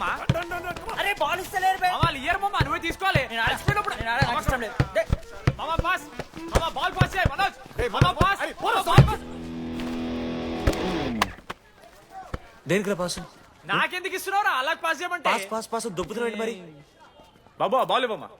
మామా. అరే బాల్ ఇస్తలేరు బే. మామా ఇయర్ మామా నువ్వే తీసుకోవాలి. నేను ఆడేటప్పుడు నాకు ఇష్టం లేదు. డే. మామా పాస్. మామా బాల్ పాస్ చేయి మనోజ్. మామా పాస్. దేనికి పాస్? నాకెందుకు ఇస్తున్నావురా అలా పాస్ చేయమంటే? పాస్ పాస్ పాస్ దొబ్బుతున్నాడు మరి. బాబా బాల్ ఇవ్వమ్మా.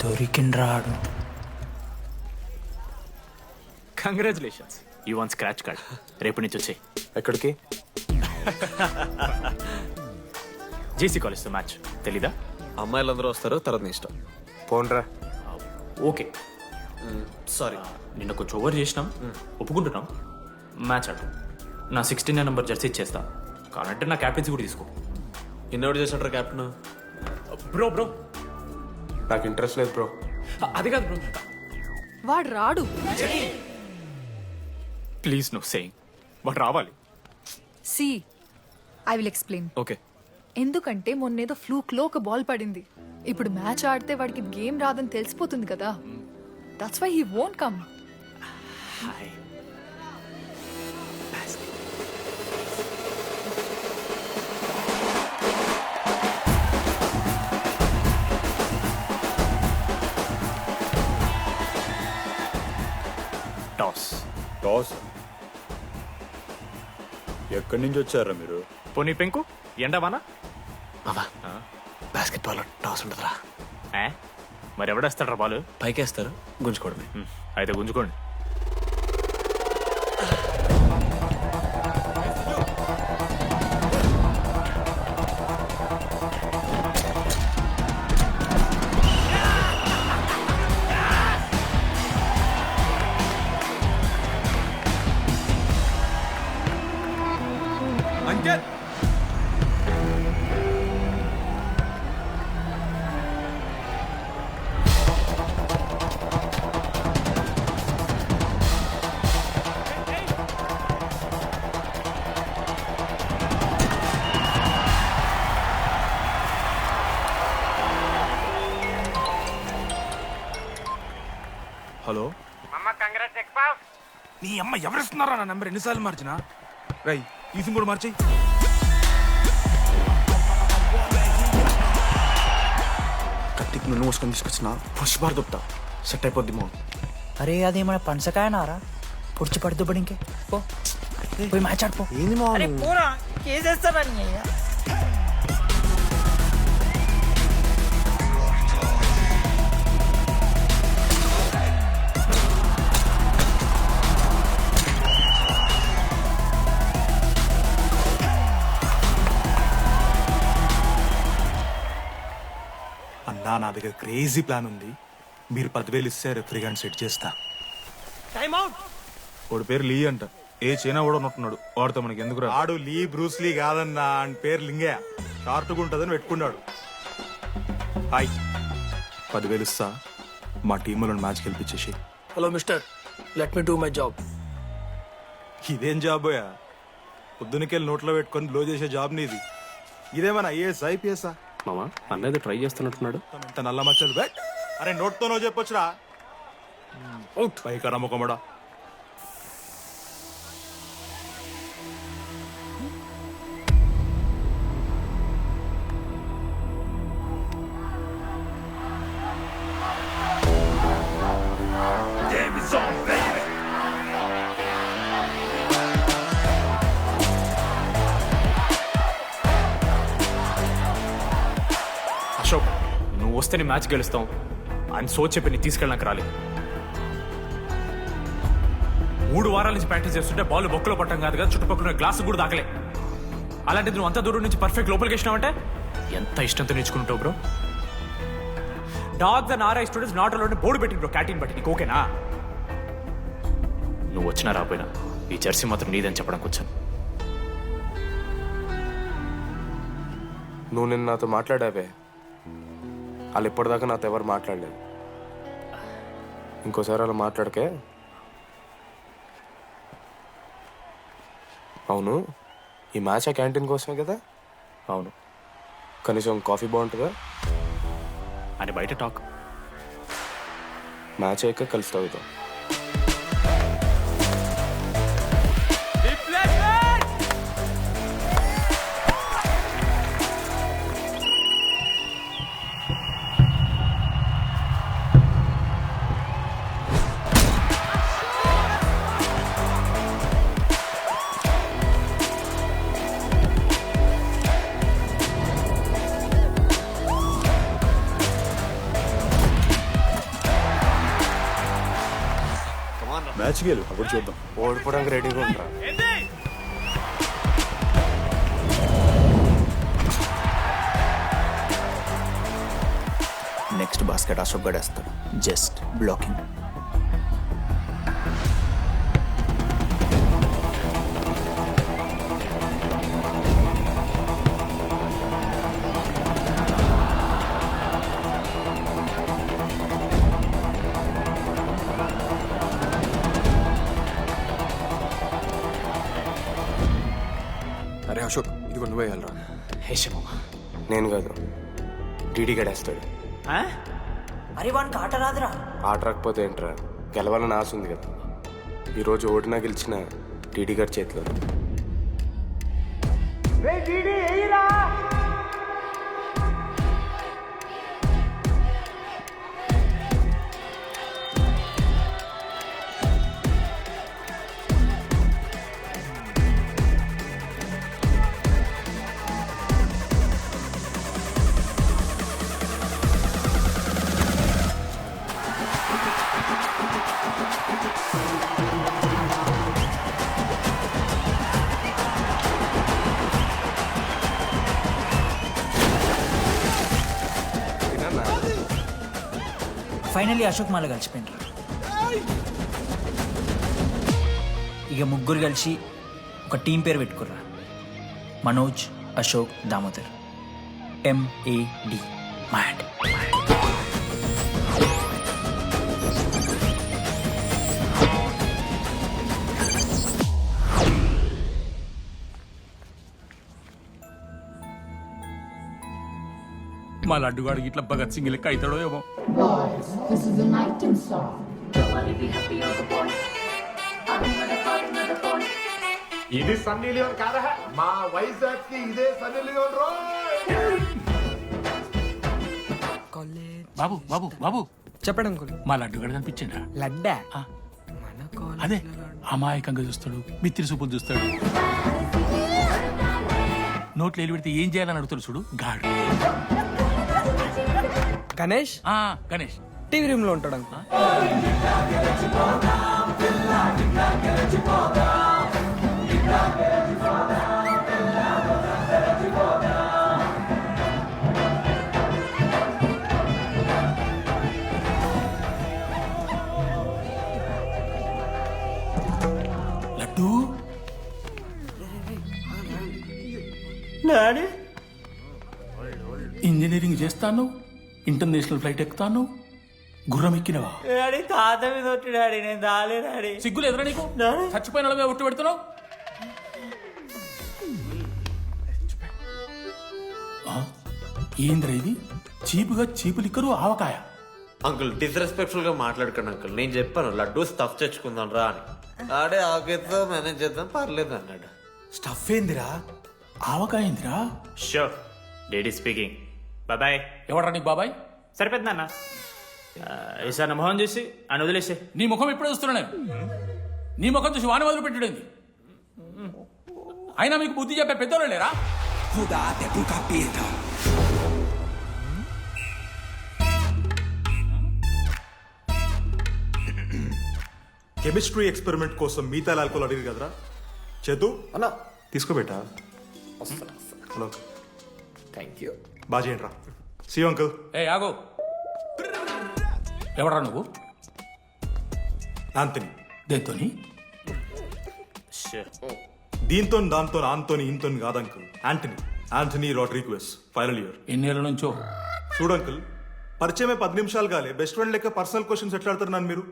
దొరికిండ్రాడు. Congratulations you one scratch card. రేపు నుంచి వచ్చాయి. ఎక్కడికి? జేసీ కాలేజ్తో మ్యాచ్ తెలీదా? అమ్మాయిలందరూ వస్తారు, తర్వాత నీ ఇష్టం. పోన్రా. Okay sorry. నిన్న కొంచెం ఓవర్ చేసినాం, ఒప్పుకుంటున్నాం. మ్యాచ్ ఆడు. నా 16 నెంబర్ జెర్సీ ఇచ్చేస్తా. కావాలంటే నా క్యాప్టెన్సీ కూడా తీసుకో. ఇన్నోడు చేసినట్రా క్యాప్టెన్? బ్రో బ్రో నాకు ఇంట్రెస్ట్ లేదు బ్రో. అది కాదు బ్రో. వాడు రాడు. ప్లీజ్ నో సేయింగ్ వాడు రావాలి. See I will explain. Okay. ఎందుకంటే మొన్నేదో ఫ్లూక్ లో ఒక బాల్ పడింది. ఇప్పుడు మ్యాచ్ ఆడితే వాడికి గేమ్ రాదని తెలిసిపోతుంది కదా. That's why he won't come. High toss. Toss? ఎక్కడి నుంచి వచ్చారా మీరు? పోనీ పెంకు ఎండవానా? బాబా బాస్కెట్ బాల్ టాస్ ఉంటుందిరా. మరి ఎవడేస్తాడ్రా బాలు? పైకేస్తారు, గుంజుకోవడమే. అయితే గుంజుకోండి. అంకిత్, హలో నీ అమ్మ ఎవరిస్తున్నారా నా నెంబర్? ఎన్నిసార్లు మార్చినా? రై ఈసం కూడా మార్చేయి. కత్తికి నన్ను మోసుకొని తీసుకొచ్చిన పుష్పార్ దొప్తా సెట్ అయిపోద్ది మో. అరే అదేమన్నా పనసకాయనారా? పొడిచి పడుతూ పడి ఇంకే పో పోయి మ్యాచ్ ఆడిపో. ఏంది మా అరే పోరా కేసేస్తారని. అన్నా నా దగ్గర క్రేజీ ప్లాన్ ఉంది. మీరు 10,000 ఇస్తే రెఫ్రీ గాని సెట్ చేస్తా. Time out. వాడి పేరు లీ అంట. ఏ చైనా కూడా ఉన్నట్టున్నాడు. వాడితో మనకి ఎందుకు రా? ఆడు లీ బ్రూస్ లీ కాదన్నా, అని పేరు లింగే. షార్ట్గా ఉంటుందని పెట్టుకున్నాడు. హాయ్ 10,000 ఇస్తా, మా టీంలో మ్యాచ్ గెలిపించేసి. Hello mister, let me do my job. ఇదేం జాబోయా? పొద్దునకెళ్ళి నోట్లో పెట్టుకొని బ్లో చేసే జాబ్ నీది. ఇదేమన్నా ఐఏఎస్ ఐపీఎస్ఆ? మామా అన్నది ట్రై చేస్తున్నట్టున్నాడు. ఇంత నల్ల మచ్చలు బెట్. అరే నోట్తోనో చెప్పొచ్చురా. అవుట్ పైకరా ముఖమడా. అశోక్ నువ్వు వస్తే నీ మ్యాచ్ గెలుస్తాం అని సో చెప్పి నీ తీసుకెళ్ళడానికి రాలేదు. 3 వారాల నుంచి ప్రాక్టీస్ చేస్తుంటే బాల్ బొక్కలో పట్టం కాదు కదా, చుట్టుపక్కల గ్లాసు కూడా దాకలే. అలాంటిది నువ్వు అంత దూరం నుంచి పర్ఫెక్ట్ లోపలికి వేసినావంటే ఎంత ఇష్టంతో నేర్చుకుంటావు bro. Dogs and RI students not allowed board పెట్టి బ్రో, క్యాటీన్ బట్టి. నీకు ఓకేనా? నువ్వు వచ్చినా రాపోయినా ఈ జెర్సీ మాత్రం నీదని చెప్పడానికి వచ్చాను. నువ్వు నిన్న నాతో మాట్లాడావే, వాళ్ళు ఇప్పటిదాకా నాతో ఎవరు మాట్లాడలేదు. ఇంకోసారి అలా మాట్లాడకే. అవును, ఈ మ్యాచ్ ఆ క్యాంటీన్ కోసమే కదా? అవును, కనీసం కాఫీ బాగుంటుందా? అని బయట టాక్. మ్యాచ్ అయ్యాక కలిసి తాగుతాం. మ్యాచ్ గేలు అప్పుడు చూద్దాం. ఓడిపోవడానికి రెడీగా ఉంటా. నెక్స్ట్ బాస్కెట్ అశోక్ గడేస్తాడు. Just blocking. అరే అశోక్, ఇది నువ్వే వెళ్ళరా. నేను కాదు, డీడీ గడేస్తాడు. అరే వానికి ఆట రాదురా. ఆట రాకపోతే ఏంట్రా, గెలవాలని ఆశ ఉంది కదా. ఈరోజు ఓడినా గెలిచిన డీడీ గారి చేతిలో. ఫైనల్లీ అశోక్ మాల కలిసిపోయిండ్రు. ఇక ముగ్గురు కలిసి ఒక టీం పేరు పెట్టుకుర్రా. మనోజ్, అశోక్, దామోదర్. MAD. మ్యాడ్. మా లడ్డుగాడికి ఇట్లా భగత్ సింగ్ లెక్క అవుతాడో ఏమో. This is the night and song. Nobody be happy on the boy. I'm gonna fight another boy. ఇది సన్నీ లియోన్ కాదా? మా వైజాగ్ కి ఇదే సన్నీ లియోన్ రో. బాబు బాబు బాబు, చెప్పండి అంకుల్. మా లడ్డుగాడు కనిపించిందా? లడ్డా అదే అమాయకంగా చూస్తాడు, మిత్రి సూపులు చూస్తాడు, నోట్లు ఎలి పెడితే ఏం చేయాలని అడుగుతాడు చూడు, గాడు. గణేష్ గణేష్ టీవీ రూమ్ లో ఉంటాడు అంకుల్. లడ్డు ఇంజనీరింగ్ చేస్తాను, ఇంటర్నేషనల్ ఫ్లైట్ ఎక్కుతాను, గుర్రం ఎక్కినవా? తాత మీద ఒట్టు డాడీ, నేను దాలే డాడీ. సిగ్గులు ఎదురా నీకు? చచ్చిపోయిన వాళ్ళ మీద ఒట్టు పెడుతున్నావు. ఏంద్ర ఇది? చీపుగా చీపు లిక్కరు ఆవకాయ. అంకుల్ డిస్రెస్పెక్ట్ఫుల్ గా మాట్లాడకండి అంకుల్. నేను చెప్పాను లడ్డూ స్టఫ్ తెచ్చుకుందాం రా అని. ఆడే ఆకేద్దాం మేనేజ్ చేద్దాం పర్లేదు అన్నాడు. స్టఫ్ ఏందిరా? ఆవకాయ ఏందిరా? Sure, daddy speaking. బాబాయ్. ఎవరా నీకు బాబాయ్? సరిపోద్ది నాన్న. ఈసారి నా మొహం చూసి అని వదిలేసే. నీ ముఖం ఎప్పుడే చూస్తున్నా నేను. నీ ముఖం చూసి వాన వదిలి పెట్టుడేంది? అయినా మీకు బుద్ధి చెప్పే పెద్దోళ్ళు లేరా? కెమిస్ట్రీ ఎక్స్పెరిమెంట్ కోసం మిగతా ఆల్కోల్ అడిగారు కదరా. చేతు అన్నా తీసుకోబెట్టా. Thank you. బాగా చేయండి రా. See uncle. ఏ ఆగో, ఎవడరా నువ్వు? ఆంథనీ. దేంతోని? దీంతో దాంతో ఆంతోని ఇంతో కాదు uncle. Anthony Rodrigues, final year. ఎన్నేళ్ళ నుంచో? చూడు అంకుల్, పరిచయమే 10 నిమిషాలు కాలే బెస్ట్ ఫ్రెండ్ లెక్క పర్సనల్ క్వశ్చన్స్ ఎట్లా ఆడతారు నన్ను మీరు?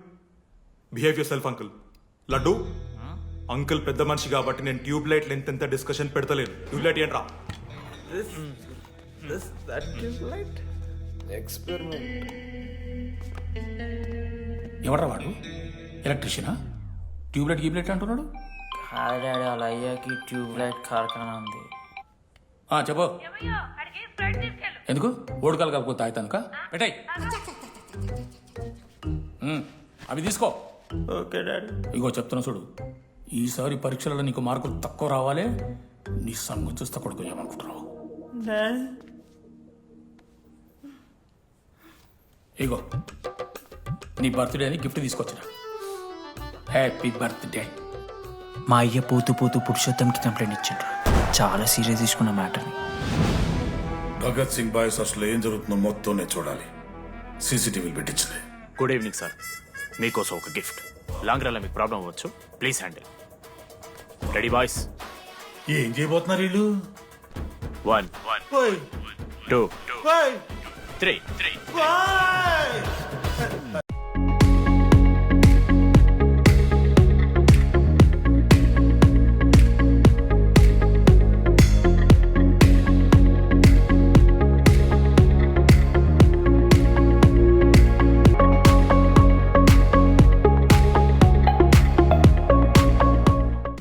Behave yourself uncle. Laddu uncle పెద్ద మనిషి కాబట్టి నేను ట్యూబ్ లైట్ లెంత్ ఎంత డిస్కషన్ పెడతలేను. ట్యూబ్ లైట్ ఏంట్రా? ఎవడ్రా వాడు? ఎలక్ట్రీషియనా? ట్యూబ్లైట్ గీబ్లైట్ అంటున్నాడు. కాదు డాడీ, వాళ్ళ అయ్యాకి ట్యూబ్ లైట్ కార్ఖానా ఉంది. చెప్పు. ఎందుకు ఓడికాలు కాకపోతే తాగుతానుక పెట్టాయి. అవి తీసుకో. Okay daddy. ఇగో చెప్తున్నా చూడు, ఈసారి పరీక్షలలో నీకు మార్కులు తక్కువ రావాలి. నీ సంగతి చూస్తే కొడుకు ఏమనుకుంటున్నావు? ఇగో నీ బర్త్డే అని గిఫ్ట్ తీసుకొచ్చిన. Happy birthday. మా అయ్య పోతూ పోతూ పురుషోత్తంకి కంప్లైంట్ ఇచ్చిండ్రు. చాలా సీరియస్ తీసుకున్న మ్యాటర్ని. భగత్ సింగ్ బాయ్స్ అసలు ఏం జరుగుతుందో మొత్తం నేను చూడాలి. సీసీటీవీలు పెట్టించలే. గుడ్ ఈవినింగ్ సార్, మీకోసం ఒక గిఫ్ట్. లాంగ్ రన్లో మీకు ప్రాబ్లం అవ్వచ్చు, ప్లీజ్ హ్యాండిల్. Ready boys? ఏం చేయబోతున్నారు వీళ్ళు? 1 2 3